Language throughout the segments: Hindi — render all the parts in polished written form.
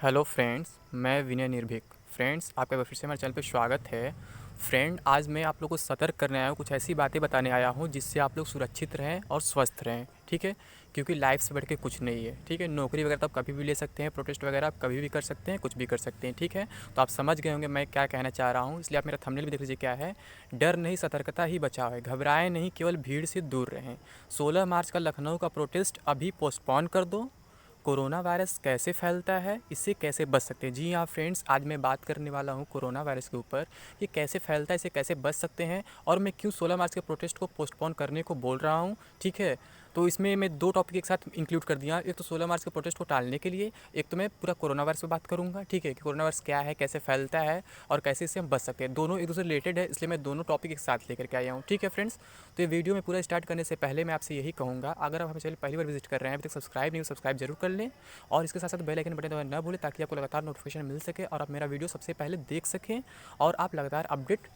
हेलो फ्रेंड्स, मैं विनय निर्भीक। फ्रेंड्स, आपका एक बार फिर से हमारे चैनल पे स्वागत है। फ्रेंड, आज मैं आप लोगों को सतर्क करने आया हूँ, कुछ ऐसी बातें बताने आया हूँ जिससे आप लोग सुरक्षित रहें और स्वस्थ रहें। ठीक है, क्योंकि लाइफ से बढ़ के कुछ नहीं है। ठीक है, नौकरी वगैरह तो आप कभी भी ले सकते हैं, प्रोटेस्ट वगैरह आप कभी भी कर सकते हैं, कुछ भी कर सकते हैं। ठीक है, तो आप समझ गए होंगे मैं क्या कहना चाह रहा हूँ, इसलिए आप मेरा थंबनेल भी देख लीजिए क्या है। डर नहीं, सतर्कता ही बचाव है। घबराएं नहीं, केवल भीड़ से दूर रहें। 16 मार्च का लखनऊ का प्रोटेस्ट अभी पोस्टपोन कर दो। कोरोना वायरस कैसे फैलता है, इससे कैसे बच सकते हैं। जी हाँ फ्रेंड्स, आज मैं बात करने वाला हूँ कोरोना वायरस के ऊपर। ये कैसे फैलता है, इसे कैसे बच सकते हैं, और मैं क्यों 16 मार्च के प्रोटेस्ट को पोस्टपोन करने को बोल रहा हूँ। ठीक है, तो इसमें मैं दो टॉपिक एक साथ इंक्लूड कर दिया। एक तो 16 मार्च के प्रोटेस्ट को टालने के लिए, एक तो मैं पूरा कोरोना वायरस पे बात करूँगा। ठीक है, कि कोरोना वायरस क्या है, कैसे फैलता है और कैसे इससे हम बच सकते हैं। दोनों एक दूसरे रिलेटेड है, इसलिए मैं दोनों टॉपिक एक साथ लेकर के आया हूँ। ठीक है फ्रेंड्स, तो ये वीडियो में पूरा स्टार्ट करने से पहले मैं आपसे यही कहूँगा, अगर आप हमें चैनल पहली बार विजिट कर रहे हैं, अभी तक सब्सक्राइब नहीं हो, सब्सक्राइब जरूर कर लें। और इसके साथ साथ बेल आइकन बटन दबाना ना भूलें, ताकि आपको लगातार नोटिफिकेशन मिल सके और आप मेरा वीडियो सबसे पहले देख सकें और आप लगातार अपडेट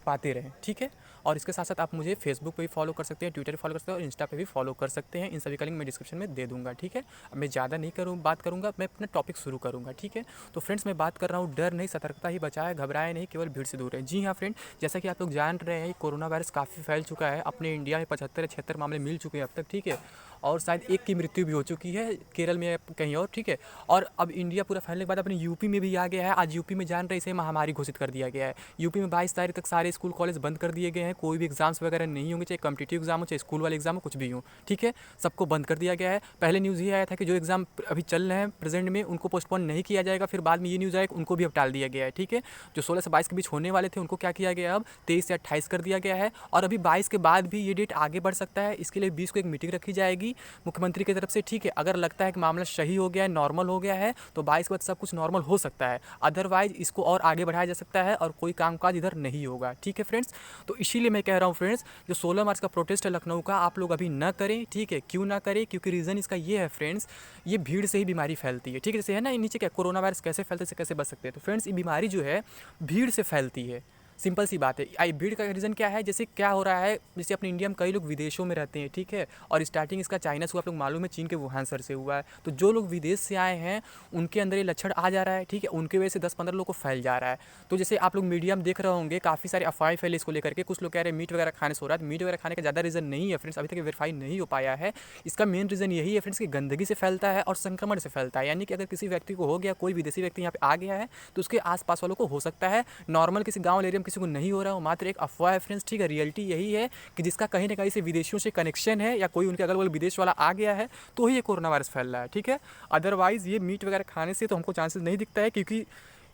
पाते रहें। ठीक है, और इसके साथ साथ आप मुझे फेसबुक पे भी फॉलो कर सकते हैं, ट्विटर पे फॉलो कर सकते हैं और इंस्टा पे भी फॉलो कर सकते हैं। इन सभी का लिंक मैं डिस्क्रिप्शन में दे दूंगा। ठीक है, अब मैं ज़्यादा नहीं बात करूंगा, मैं अपना टॉपिक शुरू करूंगा। ठीक है, तो फ्रेंड्स, मैं बात कर रहा हूँ डर नहीं, सतर्कता ही बचाए, घबराए नहीं, केवल भीड़ से दूर है। जी हाँ फ्रेंड, जैसा कि आप लोग जान रहे हैं, कोरोना वायरस काफ़ी फैल चुका है। अपने इंडिया में 75 या 76 मामले मिल चुके हैं अब तक। ठीक है, और शायद एक की मृत्यु भी हो चुकी है केरल में या कहीं और। ठीक है, और अब इंडिया पूरा फैलने के बाद अपने यूपी में भी आ गया है। आज यूपी में जान रहे, इसे महामारी घोषित कर दिया गया है। यूपी में 22 तारीख तक सारे स्कूल कॉलेज बंद कर दिए गए हैं। कोई भी एग्जाम्स वगैरह नहीं होंगे, चाहे कॉम्पिटिटिव एग्जाम हो, चाहे स्कूल वाले एग्जाम हो, कुछ भी हो। ठीक है, सबको बंद कर दिया गया है। पहले न्यूज़ ये आया था कि जो एग्जाम अभी चल रहे हैं प्रेजेंट में, उनको पोस्टपोन नहीं किया जाएगा। फिर बाद में ये न्यूज़ आया कि उनको भी अब टाल दिया गया है। ठीक है, जो 16 से 22 के बीच होने वाले थे, उनको क्या किया गया, अब 23 से 28 कर दिया गया है। और अभी 22 के बाद भी ये डेट आगे बढ़ सकता है। इसके लिए 20 को एक मीटिंग रखी जाएगी मुख्यमंत्री की तरफ से। ठीक है, अगर लगता है कि मामला सही हो गया है, नॉर्मल हो गया है, तो 22 के बाद सब कुछ नॉर्मल हो सकता है। अदरवाइज इसको और आगे बढ़ाया जा सकता है और कोई कामकाज इधर नहीं होगा। ठीक है फ्रेंड्स, तो इसीलिए मैं कह रहा हूँ फ्रेंड्स, जो 16 मार्च का प्रोटेस्ट है लखनऊ का, आप लोग अभी ना करें। ठीक है, क्यों ना करें, क्योंकि रीज़न इसका ये है फ्रेंड्स, ये भीड़ से ही बीमारी फैलती है। ठीक है, जैसे है ना, ये नीचे क्या कोरोना वायरस कैसे फैलते से कैसे बच सकते हैं, तो फ्रेंड्स ये बीमारी जो है भीड़ से फैलती है। सिंपल सी बात है। आई भीड़ का रीज़न क्या है, जैसे क्या हो रहा है, जैसे अपने इंडिया में कई लोग विदेशों में रहते हैं। ठीक है, और स्टार्टिंग इसका चाइना से हुआ, आप लोग मालूम है, चीन के वुहान शहर से हुआ है। तो जो लोग विदेश से आए हैं उनके अंदर ये लक्षण आ जा रहा है। ठीक है, उनकी वजह से 10-15 लोग को फैल जा रहा है। तो जैसे आप लोग मीडिया में देख रहे होंगे, काफ़ी सारे अफवाहें फैले इसको लेकर के। कुछ लोग कह रहे हैं मीट वगैरह खाने से हो रहा है। तो मीट वगैरह खाने का ज़्यादा रीज़न नहीं है फ्रेंड्स, अभी तक वेरीफाई नहीं हो पाया है। इसका मेन रीज़न यही है फ्रेंड्स कि गंदगी से फैलता है और संक्रमण से फैलता है। यानी कि अगर किसी व्यक्ति को हो गया, कोई विदेशी व्यक्ति यहाँ पे आ गया है, तो उसके आसपास वालों को हो सकता है। नॉर्मल किसी गाँव एरिया में किसी को नहीं हो रहा हो, मात्र एक अफवाह है फ्रेंड्स। ठीक है, रियलिटी यही है कि जिसका कहीं ना कहीं से विदेशियों से कनेक्शन है या कोई उनके अगल बगल विदेश वाला आ गया है, तो ही ये कोरोना वायरस फैल रहा है। ठीक है, अदरवाइज़ ये मीट वगैरह खाने से तो हमको चांसेस नहीं दिखता है, क्योंकि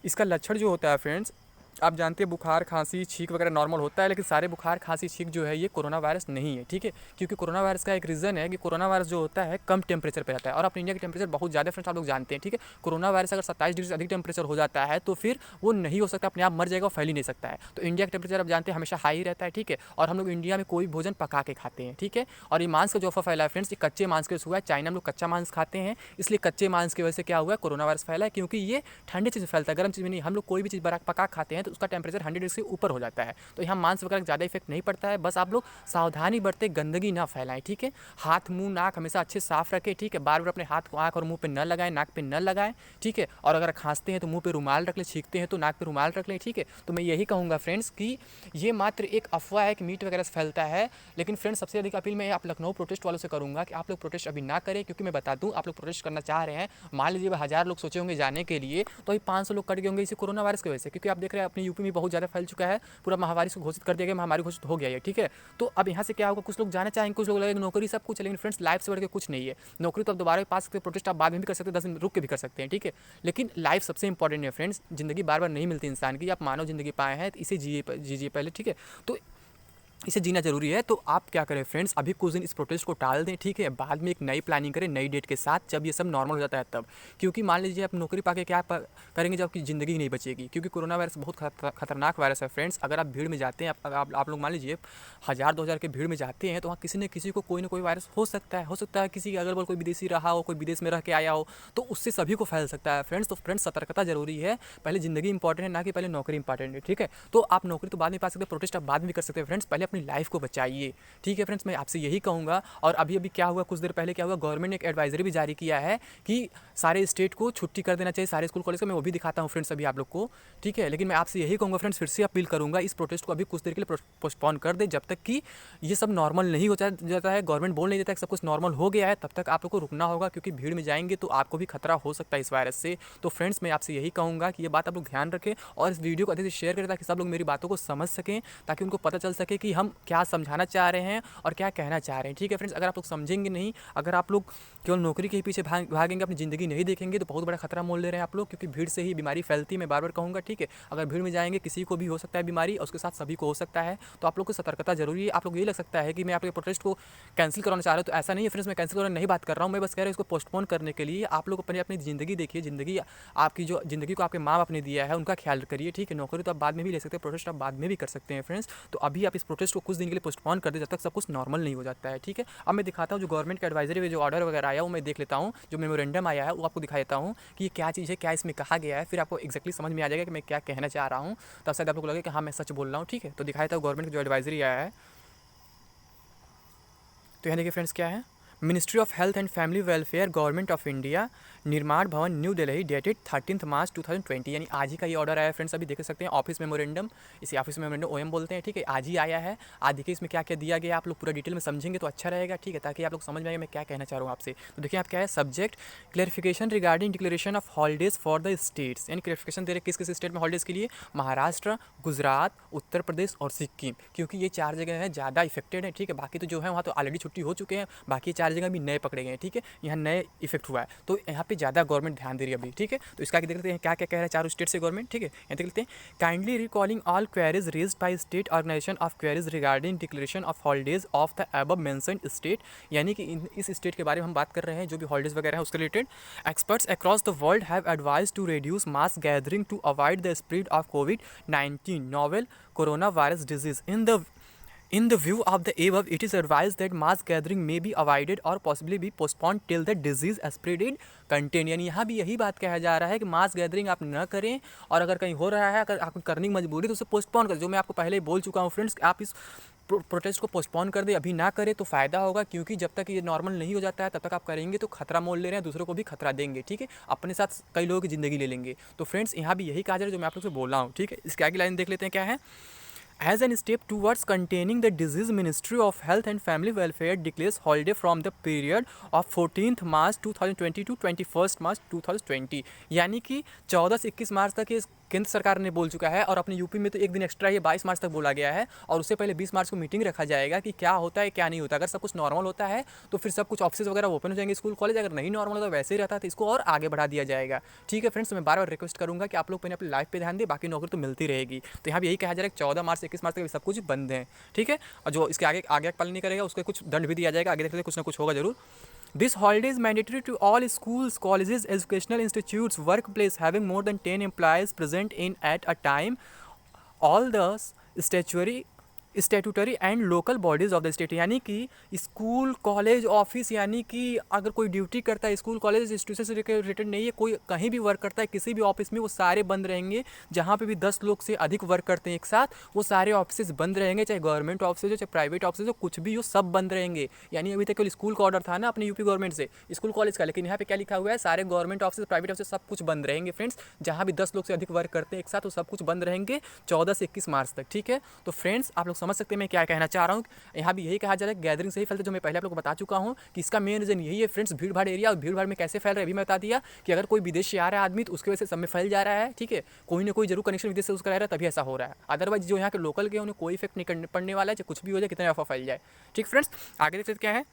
इसका लक्षण जो होता है फ्रेंड्स, आप जानते हैं बुखार, खांसी, छींक वगैरह नॉर्मल होता है, लेकिन सारे बुखार, खांसी, छींक जो है ये कोरोना वायरस नहीं है। ठीक है, क्योंकि कोरोना वायरस का एक रीज़न है कि कोरोना वायरस जो होता है कम टेम्परेचर पे रहता है, और अपने इंडिया का टेम्परेचर बहुत ज़्यादा फ्रेंड्स आप लोग जानते हैं। ठीक है, कोरोना वायरस अगर 27 डिग्री से अधिक टेम्परेचर हो जाता है तो फिर वो नहीं हो सकता, अपने आप मर जाएगा, और फैल ही नहीं सकता है। तो इंडिया का टेम्परेचर आप जानते हैं हमेशा हाई रहता है। ठीक है, और हम लोग इंडिया में कोई भोजन पका के खाते हैं। ठीक है, और ये मांस का जो अफवाह फैला है फ्रेंड्स, ये कच्चे मांस के वजह से हुआ है। चाइना में लोग कच्चा मांस खाते हैं, इसलिए कच्चे मांस की वजह से क्या हुआ है, कोरोना वायरस फैला है। क्योंकि ये ठंडी चीज़ में फैलता है, गर्म चीज़ में नहीं। हम लोग कोई भी चीज़ पका खाते हैं तो उसका टेम्परेचर 100 से ऊपर हो जाता है, तो यहाँ मांस वगैरह ज़्यादा इफेक्ट नहीं पड़ता है। बस आप लोग सावधानी बरतें, गंदगी ना फैलाएं। ठीक है, हाथ, मुंह, नाक हमेशा अच्छे साफ रखें। ठीक है, बार बार अपने हाथ को आँख और मुंह पे न लगाएं, नाक पे न लगाएं। ठीक है, और अगर खांसते हैं तो मुंह पे रुमाल रख लें, छींकते हैं तो नाक पे रुमाल रख लें। ठीक है, तो मैं यही कहूँगा फ्रेंड्स कि ये मात्र एक अफवाह है कि मीट वगैरह से फैलता है। लेकिन फ्रेंड्स, सबसे अधिक अपील मैं आप लखनऊ प्रोटेस्ट वालों से करूँगा कि आप लोग प्रोटेस्ट अभी ना करें, क्योंकि मैं बता दूँ, आप लोग प्रोटेस्ट करना चाह रहे हैं, मान लीजिए 1000 लोग सोचे होंगे जाने के लिए, तो अभी 500 लोग कट गए होंगे इसी कोरोना वायरस की वजह से। क्योंकि आप देख रहे हैं अपने यूपी में बहुत ज़्यादा फैल चुका है, पूरा महामारी से घोषित कर दिया गया, महामारी घोषित हो गया है। ठीक है, तो अब यहाँ से क्या होगा, कुछ लोग जाना चाहेंगे, कुछ लोग लगेंगे नौकरी सब कुछ, लेकिन फ्रेंड्स लाइफ से बढ़ के कुछ नहीं है। नौकरी तो आप दोबारा पा सकते हैं, प्रोटेस्ट आप बाद में भी कर सकते हैं, 10 दिन रुक के भी कर सकते हैं। ठीक है, लेकिन लाइफ सबसे इंपॉर्टेंट है फ्रेंड्स। जिंदगी बार बार नहीं मिलती इंसान की, आप मानव जिंदगी पाए हैं तो इसे जीजिए पहले। ठीक है, तो इसे जीना जरूरी है। तो आप क्या करें फ्रेंड्स, अभी कुछ दिन इस प्रोटेस्ट को टाल दें। ठीक है, बाद में एक नई प्लानिंग करें, नई डेट के साथ, जब ये सब नॉर्मल हो जाता है तब। क्योंकि मान लीजिए आप नौकरी पाके क्या करेंगे जब आपकी ज़िंदगी नहीं बचेगी, क्योंकि कोरोना वायरस बहुत खतरनाक वायरस है फ्रेंड्स। अगर आप भीड़ में जाते हैं, आप लोग मान लीजिए 1000-2000 के भीड़ में जाते हैं, तो वहाँ किसी न किसी को कोई ना कोई वायरस हो सकता है। किसी के अगल बगल कोई विदेशी रहा हो, कोई विदेश में रह के आया हो, तो उससे सभी को फैल सकता है फ्रेंड्स। तो फ्रेंड्स, सतर्कता जरूरी है। पहले ज़िंदगी इंपॉर्टेंट है, ना कि पहले नौकरी इंपॉर्टेंट है। ठीक है, तो आप नौकरी तो बाद में पा सकते हैं, प्रोटेस्ट आप बाद में भी कर सकते हैं फ्रेंड्स। पहले अपनी लाइफ को बचाइए। ठीक है फ्रेंड्स, मैं आपसे यही कहूँगा। और अभी अभी क्या हुआ, कुछ देर पहले क्या हुआ, गवर्नमेंट ने एक एडवाइजरी भी जारी किया है कि सारे स्टेट को छुट्टी कर देना चाहिए, सारे स्कूल कॉलेज का। मैं वो भी दिखाता हूँ फ्रेंड्स अभी आप लोग को। ठीक है, लेकिन मैं आपसे यही कहूँगा फ्रेंड्स, फिर से अपील करूँगा, इस प्रोटेस्ट को अभी कुछ देर के लिए पोस्टपोन कर दे, जब तक कि ये सब नॉर्मल नहीं हो जाता है, गवर्नमेंट बोल नहीं देता कि सब कुछ नॉर्मल हो गया है, तब तक आप लोग को रुकना होगा, क्योंकि भीड़ में जाएंगे तो आपको भी खतरा हो सकता है इस वायरस से। तो फ्रेंड्स, मैं आपसे यही कहूँगा कि ये बात आप लोग ध्यान रखें और इस वीडियो को अधिक से शेयर करें, ताकि सब लोग मेरी बातों को समझ सकें, ताकि उनको पता चल सके कि हम क्या समझाना चाह रहे हैं और क्या कहना चाह रहे हैं। ठीक है फ्रेंड्स, अगर आप लोग समझेंगे नहीं, अगर आप लोग केवल नौकरी के पीछे भागेंगे, अपनी ज़िंदगी नहीं देखेंगे, तो बहुत बड़ा खतरा मोल ले रहे हैं आप लोग, क्योंकि भीड़ से ही बीमारी फैलती है, मैं बार बार कहूँगा। ठीक है, अगर भीड़ में जाएंगे किसी को भी हो सकता है बीमारी, और उसके साथ सभी को हो सकता है, तो आप लोग को सतर्कता जरूरी है। आप लोग ये लग सकता है कि मैं आपके प्रोटेस्ट को कैंसिल कराना चाह रहा हूँ, तो ऐसा नहीं है फ्रेंड्स, मैं कैंसिल कराना नहीं बात कर रहा हूँ, मैं बस कह रहा हूँ इसको पोस्टपोन करने के लिए आप लोग अपनी ज़िंदगी देखिए। ज़िंदगी आपकी, जो ज़िंदगी को आपके माँ बाप ने दिया है, उनका ख्याल करिए। ठीक है, नौकरी तो आप बाद में भी ले सकते हैं, प्रोटेस्ट आप बाद में भी कर सकते हैं फ्रेंड्स। तो अभी आप इस प्रोटेस्ट को कुछ दिन के लिए पोस्टपोन कर दे, जब तक सब कुछ नॉर्मल नहीं हो जाता है। ठीक है, अब मैं दिखाता हूँ जो गवर्नमेंट का एडवाइजरी में जो ऑर्डर वगैरह आया वो मैं देख लेता हूँ, जो मेमोरेंडम आया है वो आपको दिखा देता हूँ कि ये क्या चीज़ है, क्या इसमें कहा गया है, फिर आपको एक्जैक्टली समझ में आ जाएगा कि मैं क्या कहना चाह रहा हूँ। तब शायद आप लोग लगे कि हाँ मैं सच बोल रहा हूँ। ठीक है, तो दिखाया था गवर्नमेंट का जो एडवाइजरी आया है। तो यहाँ देखिए फ्रेंड्स क्या है, ministry of health and family welfare, government of India, निर्माण भवन, न्यू दिल्ली, डेटेड 13 मार्च 2020, यानी आज ही का ये ऑर्डर आया है फ्रेंड्स। अभी देख सकते हैं ऑफिस मेमोरेंडम, इसे ऑफिस मेमोरेंडम ओएम बोलते हैं। ठीक है, आज ही आया है। आज देखिए इसमें क्या क्या दिया गया, आप लोग पूरा डिटेल में समझेंगे तो अच्छा रहेगा। ठीक है, ताकि आप लोग समझ में आएगा मैं क्या कहना चाह रहा हूँ आपसे। तो देखिए आप क्या है, subject clarification regarding declaration of holidays for the states, यानी क्लैरिफिकेशन दे रहे किस किस स्टेट में हॉलीडेज के लिए, महाराष्ट्र, गुजरात, उत्तर प्रदेश और सिक्किम, क्योंकि ये 4 जगह हैं ज़्यादा इफेक्टेड है। ठीक है, बाकी तो जो है वहाँ तो ऑलरेडी छुट्टी हो चुके हैं, बाकी 4 जगह भी नए पकड़े गए हैं। ठीक है, यहाँ नए इफेक्ट हुआ है, तो यहाँ पे ज़्यादा गवर्नमेंट ध्यान दे रही है अभी। ठीक है, तो इसका आगे देख लेते हैं क्या क्या कह रहा है चारों स्टेट से गवर्नमेंट। ठीक है, यहाँ देख लेते हैं, kindly recalling all queries raised by state organisation of queries regarding declaration of holidays of the above mentioned state, यानी कि इस स्टेट के बारे में हम बात कर रहे हैं, जो भी हॉलीडेज वगैरह है उसके related. Experts across the world have advised to reduce mass gathering to avoid the spread of COVID-19 novel corona virus disease. In the view of the above, it is advised that mass gathering may be avoided or possibly be postponed till the disease spread is contained। यानी यहाँ भी यही बात कहा जा रहा है कि मास गैदरिंग आप न करें, और अगर कहीं हो रहा है, अगर आपको करने की मजबूरी तो उसे पोस्टपोन करें। जो मैं आपको पहले ही बोल चुका हूँ फ्रेंड्स, आप इस प्रोटेस्ट को पोस्टपोन कर दे, अभी ना करें तो फ़ायदा होगा, क्योंकि जब तक ये नॉर्मल नहीं हो जाता है तब तक आप करेंगे तो खतरा मोल ले रहे हैं, दूसरों को भी खतरा देंगे। ठीक है, अपने साथ कई लोगों की ज़िंदगी ले लेंगे। तो फ्रेंड्स यहाँ भी यही कहा जा रहा है जो मैं आप लोग से बोल रहा हूँ। ठीक है, इसके आगे लाइन देख लेते हैं क्या है। As an step towards containing the disease, Ministry of Health and Family Welfare declares holiday from the period of 14th March 2020 to 21st March 2020, यानी कि 14 से 21 मार्च तक ये केंद्र सरकार ने बोल चुका है, और अपने यूपी में तो एक दिन एक्स्ट्रा ये 22 मार्च तक बोला गया है, और उससे पहले 20 मार्च को मीटिंग रखा जाएगा कि क्या होता है क्या नहीं होता। अगर सब कुछ नॉर्मल होता है तो फिर सब कुछ ऑफिस वगैरह ओपन हो जाएंगे, स्कूल कॉलेज। अगर नहीं नॉर्मल होता तो वैसे ही रहता है, तो इसको और आगे बढ़ा दिया जाएगा। ठीक है फ्रेंड्स, मैं बार बार रिक्वेस्ट करूँगा कि आप लोग पहले अपनी लाइफ पे ध्यान दें, बाकी नौकरी तो मिलती रहेगी। तो यहाँ भी यही कहा जा रहा है कि 14 मार्च से 21 मार्च तक सब कुछ बंद है। ठीक है, और जो इसके आगे आगे पालन नहीं करेगा उसको कुछ दंड भी दिया जाएगा। आगे देखते हैं, कुछ ना कुछ होगा जरूर। This holiday is mandatory to all schools, colleges, educational institutes, workplace having more than 10 employees present in at a time. All the statutory and local bodies of the state, यानी कि स्कूल कॉलेज ऑफिस, यानी कि अगर कोई ड्यूटी करता है स्कूल कॉलेज इंस्टीट्यूशन से रिलेटेड नहीं है, कोई कहीं भी वर्क करता है किसी भी ऑफिस में, वो सारे बंद रहेंगे। जहाँ पे भी 10 लोग से अधिक वर्क करते हैं एक साथ, वो सारे ऑफिस बंद रहेंगे, चाहे गवर्नमेंट ऑफिस हो चाहे प्राइवेट ऑफिस हो, कुछ भी हो सब बंद रहेंगे। यानी अभी तक केवल स्कूल का ऑर्डर था ना अपने यूपी गवर्नमेंट से, स्कूल कॉलेज का, लेकिन यहाँ पे क्या लिखा हुआ है, सारे गवर्नमेंट ऑफिस प्राइवेट ऑफिस सब कुछ बंद रहेंगे फ्रेंड्स। जहाँ भी 10 लोग से अधिक वर्क करते हैं एक साथ, वो सब कुछ बंद रहेंगे 14 से 21 मार्च तक। ठीक है, तो फ्रेंड्स आप लोग समझ सकते हैं मैं क्या कहना चाह रहा हूँ। यहाँ भी यही कहा जा रहा है गैदरिंग से ही फैलता है, जो मैं पहले आप लोग को बता चुका हूँ कि इसका मेन रीजन यही है फ्रेंड्स, भीड़ भाड़ एरिया। और भीड़ भाड़ में कैसे फैल रहा है अभी मैं बता दिया कि अगर कोई विदेश से आ रहा है आदमी तो उसकी वजह से सब में फैल जा रहा है। ठीक है, कोई ना कोई जरूर कनेक्शन विदेश से उसका रह रहा है, तभी ऐसा हो रहा है। अदरवाइज जो यहाँ के लोकल के उन्हें कोई इफेक्ट नहीं पड़ने वाला है, चाहे कुछ भी हो जाए, कितना अफवाह फैल जाए। ठीक फ्रेंड्स, आगे देखते क्या है।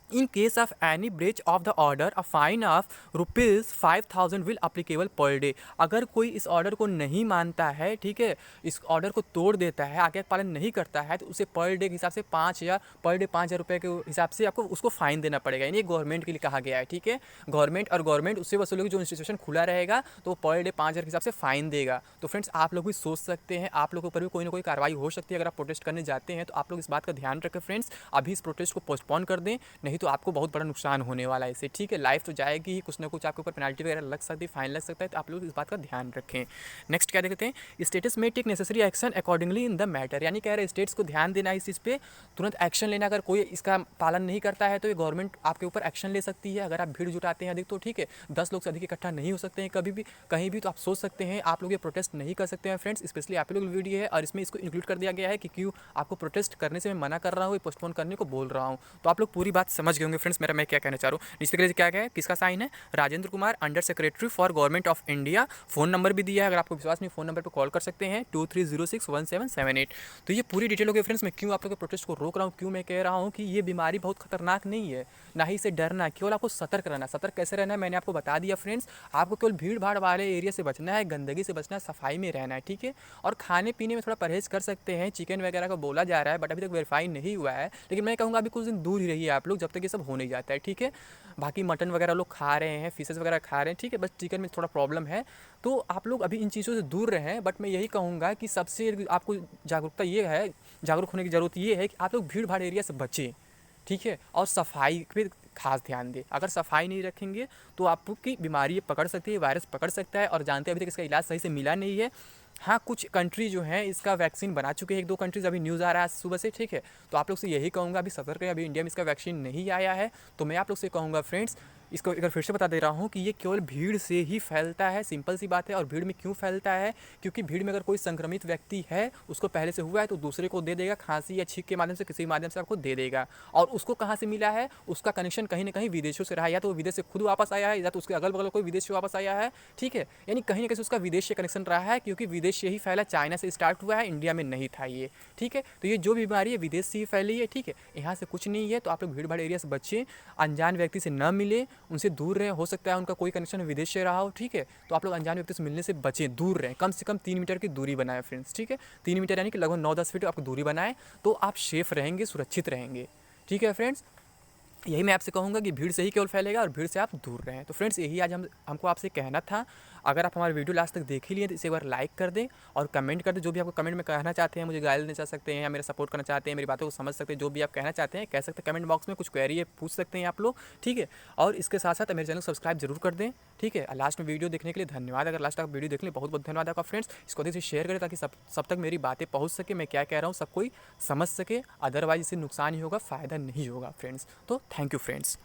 In case of any breach of the order, a fine of ₹5,000 will applicable per day। अगर कोई इस ऑर्डर को नहीं मानता है, ठीक है, इस ऑर्डर को तोड़ देता है, आगे पालन नहीं करता है, तो उसे पर डे के हिसाब से 5,000 पर डे 5,000 रुपये के हिसाब से आपको उसको फाइन देना पड़ेगा। यानी गवर्नमेंट के लिए कहा गया है। ठीक है, गवर्नमेंट उससे वसूलेगी, जो इंस्टीट्यूशन खुला रहेगा तो पर डे 5,000 के हिसाब से फाइन देगा। तो फ्रेंड्स आप लोग भी सोच सकते हैं, आप लोगों पर भी कोई ना कोई कार्रवाई हो सकती है। अगर आप प्रोटेस्ट करने जाते हैं तो आप लोग इस बात का ध्यान रखें फ्रेंड्स, अभी इस प्रोटेस्ट को पोस्टपोन कर दें, नहीं नहीं तो आपको बहुत बड़ा नुकसान होने वाला है इससे, ठीक है। लाइफ तो जाएगी ही, कुछ ना कुछ आपके ऊपर पेनल्टी वगैरह लग सकती है, फाइन लग सकता है, तो आप लोग इस बात का ध्यान रखें। नेक्स्ट क्या देखते हैं, स्टेट्स में take necessary action accordingly in the matter, यानी कह रहे स्टेट्स को ध्यान देना इस चीज़ पे, तुरंत एक्शन लेना। अगर कोई इसका पालन नहीं करता है तो ये गवर्नमेंट आपके ऊपर एक्शन ले सकती है। अगर आप भीड़ जुटाते हैं अधिक तो ठीक है, 10 लोग से अधिक इकट्ठा नहीं हो सकते हैं कभी भी कहीं भी, तो आप सोच सकते हैं आप लोग ये प्रोटेस्ट नहीं कर सकते हैं फ्रेंड्स। स्पेशली आप लोग वीडियो है और इसमें इसको इंक्लूड कर दिया गया है कि क्यों आपको प्रोटेस्ट करने से मैं मना कर रहा हूँ, पोस्टपोन करने को बोल रहा हूँ। तो आप लोग पूरी बात समझ गए होंगे फ्रेंड्स मेरा मैं क्या कहना चाह रहा हूँ। नीचे के क्या है, किसका साइन है, Rajendra Kumar, under secretary for government of India. Phone number भी दिया है, अगर आपको विश्वास नहीं फ़ोन नंबर पर कॉल कर सकते हैं 23061778। तो ये पूरी डिटेल हो गई फ्रेंड्स। मैं क्यों आप लोग के प्रोटेस्ट को रोक रहा हूँ, क्यों मैं कह रहा हूँ कि ये बीमारी बहुत खतरनाक नहीं है, ना ही इसे डरना, केवल आपको सतर्क रहना। सतर्क कैसे रहना है मैंने आपको बता दिया फ्रेंड्स। आपको केवल भीड़ भाड़ वाले एरिया से बचना है, गंदगी से बचना है, सफाई में रहना है, ठीक है। और खाने पीने में थोड़ा परहेज़ कर सकते हैं, चिकन वगैरह का बोला जा रहा है बट अभी तक वेरीफाई नहीं हुआ है, लेकिन मैं कहूँगा अभी कुछ दिन दूर ही रहिए आप लोग जब तक ये सब हो नहीं जाता है, ठीक है। बाकी मटन वगैरह लोग खा रहे हैं, फिशेज़ वगैरह खा रहे हैं, ठीक है, बस चिकन में थोड़ा प्रॉब्लम है, तो आप लोग अभी इन चीज़ों से दूर रहें। बट मैं यही कहूँगा कि सबसे आपको जागरूकता ये है, जागरूक होने की ज़रूरत ये है कि आप लोग भीड़ भाड़ एरिया से बचें, ठीक है, और सफाई पे खास ध्यान दें। अगर सफाई नहीं रखेंगे तो आपकी बीमारी पकड़ सकती है, वायरस पकड़ सकता है, और जानते हैं अभी तक इसका इलाज सही से मिला नहीं है। हाँ, कुछ कंट्री जो हैं इसका वैक्सीन बना चुके हैं, 1-2 कंट्रीज़, अभी न्यूज़ आ रहा है सुबह से, ठीक है। तो आप लोग से यही कहूँगा अभी सतर्क रहें, अभी इंडिया में इसका वैक्सीन नहीं आया है। तो मैं आप लोग से कहूँगा फ्रेंड्स, इसको एक बार फिर से बता दे रहा हूँ कि ये केवल भीड़ से ही फैलता है, सिंपल सी बात है। और भीड़ में क्यों फैलता है, क्योंकि भीड़ में अगर कोई संक्रमित व्यक्ति है, उसको पहले से हुआ है तो दूसरे को दे देगा, खांसी या छींक के माध्यम से, किसी माध्यम से आपको दे देगा। और उसको कहाँ से मिला है, उसका कनेक्शन कहीं ना कहीं विदेशों से रहा है, या तो वो विदेश से खुद वापस आया है, या तो उसके अगल बगल कोई विदेश से वापस आया है, ठीक है। यानी कहीं ना कहीं उसका विदेश से कनेक्शन रहा है, क्योंकि विदेश से ही फैला, चाइना से स्टार्ट हुआ है, इंडिया में नहीं था ये, ठीक है। तो ये जो बीमारी है विदेश से ही फैली है, ठीक है, यहाँ से कुछ नहीं है। तो आप लोग भीड़ भाड़ एरिया से बचें, अनजान व्यक्ति से न मिले, उनसे दूर रहें। हो सकता है उनका कोई कनेक्शन विदेश से रहा हो, ठीक है। तो आप लोग अनजान व्यक्ति से मिलने से बचें, दूर रहें, कम से कम 3 मीटर की दूरी बनाएं फ्रेंड्स, ठीक है। 3 मीटर यानी कि लगभग 9-10 फीट आपको दूरी बनाएं, तो आप सेफ रहेंगे, सुरक्षित रहेंगे, ठीक है फ्रेंड्स। यही मैं आपसे कहूँगा कि भीड़ से ही केवल फैलेगा और भीड़ से आप दूर रहें। तो फ्रेंड्स यही आज हमको आपसे कहना था। अगर आप हमारे वीडियो लास्ट तक देख ही लिए तो इसे एक बार लाइक कर दें और कमेंट कर दें। जो भी आपको कमेंट में कहना चाहते हैं, मुझे गाली देना चाह सकते हैं या मेरा सपोर्ट करना चाहते हैं, मेरी बातों को समझ सकते हैं, जो भी आप कहना चाहते हैं कह सकते हैं कमेंट बॉक्स में। कुछ क्वेरी है पूछ सकते हैं आप लोग, ठीक है। और इसके साथ साथ मेरे चैनल को सब्सक्राइब जरूर कर दें, ठीक है। लास्ट में वीडियो देखने के लिए धन्यवाद। अगर लास्ट तक वीडियो देख लें, बहुत बहुत धन्यवाद आपका फ्रेंड्स। इसको अधिक से शेयर करें ताकि सब तक मेरी बातें पहुँच सके, मैं क्या कह रहा हूँ सब कोई समझ सके। अदरवाइज इससे नुकसान ही होगा, फ़ायदा नहीं होगा फ्रेंड्स। तो थैंक यू फ्रेंड्स।